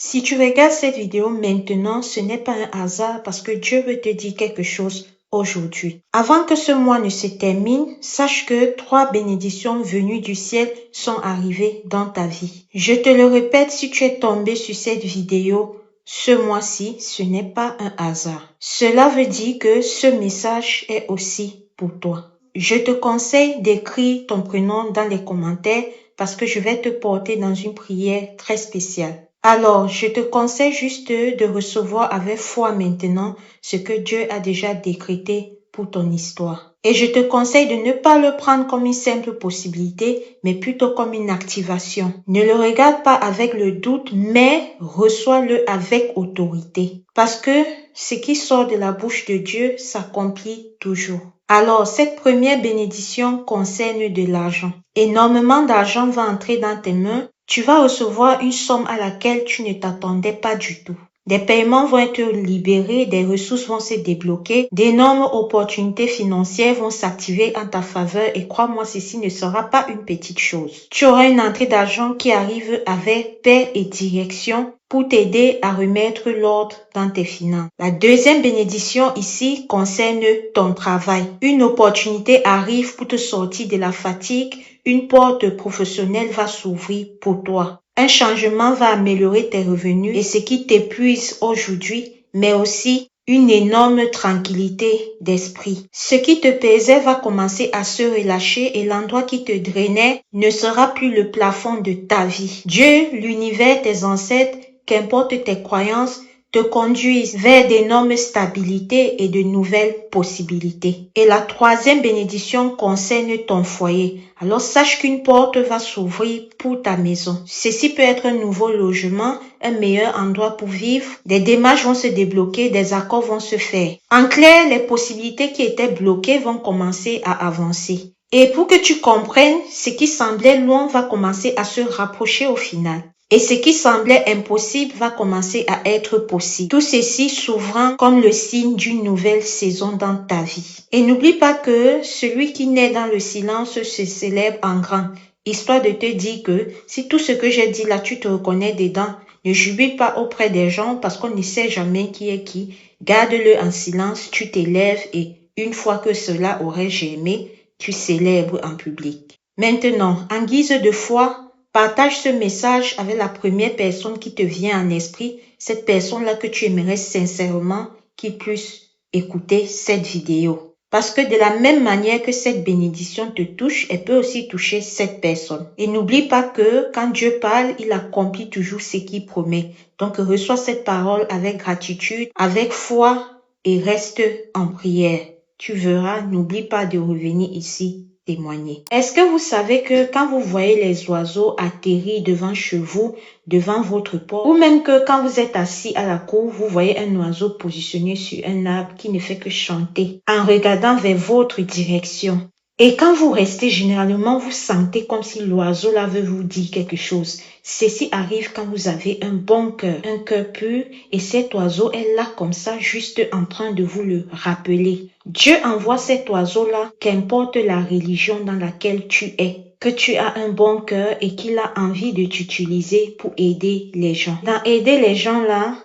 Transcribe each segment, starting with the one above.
Si tu regardes cette vidéo maintenant, ce n'est pas un hasard parce que Dieu veut te dire quelque chose aujourd'hui. Avant que ce mois ne se termine, sache que 3 bénédictions venues du ciel sont arrivées dans ta vie. Je te le répète, si tu es tombé sur cette vidéo ce mois-ci, ce n'est pas un hasard. Cela veut dire que ce message est aussi pour toi. Je te conseille d'écrire ton prénom dans les commentaires parce que je vais te porter dans une prière très spéciale. Alors, je te conseille juste de recevoir avec foi maintenant ce que Dieu a déjà décrété pour ton histoire. Et je te conseille de ne pas le prendre comme une simple possibilité, mais plutôt comme une activation. Ne le regarde pas avec le doute, mais reçois-le avec autorité. Parce que ce qui sort de la bouche de Dieu s'accomplit toujours. Alors, cette première bénédiction concerne de l'argent. Énormément d'argent va entrer dans tes mains. Tu vas recevoir une somme à laquelle tu ne t'attendais pas du tout. Des paiements vont être libérés, des ressources vont se débloquer, d'énormes opportunités financières vont s'activer en ta faveur et crois-moi, ceci ne sera pas une petite chose. Tu auras une entrée d'argent qui arrive avec paix et direction pour t'aider à remettre l'ordre dans tes finances. La deuxième bénédiction ici concerne ton travail. Une opportunité arrive pour te sortir de la fatigue. Une porte professionnelle va s'ouvrir pour toi. Un changement va améliorer tes revenus et ce qui t'épuise aujourd'hui, mais aussi une énorme tranquillité d'esprit. Ce qui te pesait va commencer à se relâcher et l'endroit qui te drainait ne sera plus le plafond de ta vie. Dieu, l'univers, tes ancêtres, qu'importe tes croyances, te conduisent vers d'énormes stabilités et de nouvelles possibilités. Et la troisième bénédiction concerne ton foyer. Alors sache qu'une porte va s'ouvrir pour ta maison. Ceci peut être un nouveau logement, un meilleur endroit pour vivre. Des démarches vont se débloquer, des accords vont se faire. En clair, les possibilités qui étaient bloquées vont commencer à avancer. Et pour que tu comprennes, ce qui semblait loin va commencer à se rapprocher au final. Et ce qui semblait impossible va commencer à être possible. Tout ceci s'ouvrant comme le signe d'une nouvelle saison dans ta vie. Et n'oublie pas que celui qui naît dans le silence se célèbre en grand. Histoire de te dire que si tout ce que j'ai dit là, tu te reconnais dedans, ne jubile pas auprès des gens parce qu'on ne sait jamais qui est qui. Garde-le en silence, tu t'élèves et une fois que cela aurait germé, tu célèbres en public. Maintenant, en guise de foi, partage ce message avec la première personne qui te vient en esprit, cette personne-là que tu aimerais sincèrement qu'il puisse écouter cette vidéo. Parce que de la même manière que cette bénédiction te touche, elle peut aussi toucher cette personne. Et n'oublie pas que quand Dieu parle, il accomplit toujours ce qu'il promet. Donc reçois cette parole avec gratitude, avec foi et reste en prière. Tu verras, n'oublie pas de revenir ici témoigner. Est-ce que vous savez que quand vous voyez les oiseaux atterrir devant chez vous, devant votre porte, ou même que quand vous êtes assis à la cour, vous voyez un oiseau positionné sur un arbre qui ne fait que chanter en regardant vers votre direction. Et quand vous restez, généralement, vous sentez comme si l'oiseau là veut vous dire quelque chose. Ceci arrive quand vous avez un bon cœur, un cœur pur, et cet oiseau est là comme ça, juste en train de vous le rappeler. Dieu envoie cet oiseau-là, qu'importe la religion dans laquelle tu es, que tu as un bon cœur et qu'il a envie de t'utiliser pour aider les gens. Dans aider les gens là,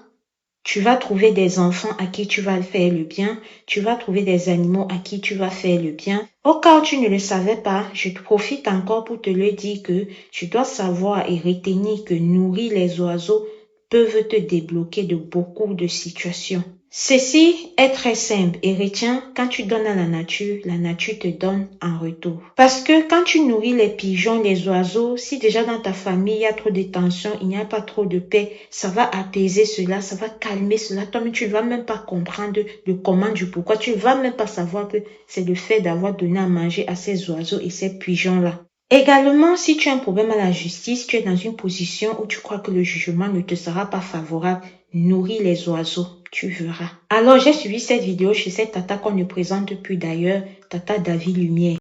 tu vas trouver des enfants à qui tu vas faire le bien. Tu vas trouver des animaux à qui tu vas faire le bien. Au cas où tu ne le savais pas, je te profite encore pour te le dire que tu dois savoir et retenir que nourrir les oiseaux peuvent te débloquer de beaucoup de situations. Ceci est très simple et retiens, quand tu donnes à la nature te donne en retour. Parce que quand tu nourris les pigeons, les oiseaux, si déjà dans ta famille il y a trop de tension, il n'y a pas trop de paix, ça va apaiser cela, ça va calmer cela. Toi-même, tu ne vas même pas comprendre le comment, du pourquoi. Tu ne vas même pas savoir que c'est le fait d'avoir donné à manger à ces oiseaux et ces pigeons-là. Également, si tu as un problème à la justice, tu es dans une position où tu crois que le jugement ne te sera pas favorable, nourris les oiseaux, tu verras. Alors, j'ai suivi cette vidéo chez cette tata qu'on ne présente plus d'ailleurs, Tata David Lumière.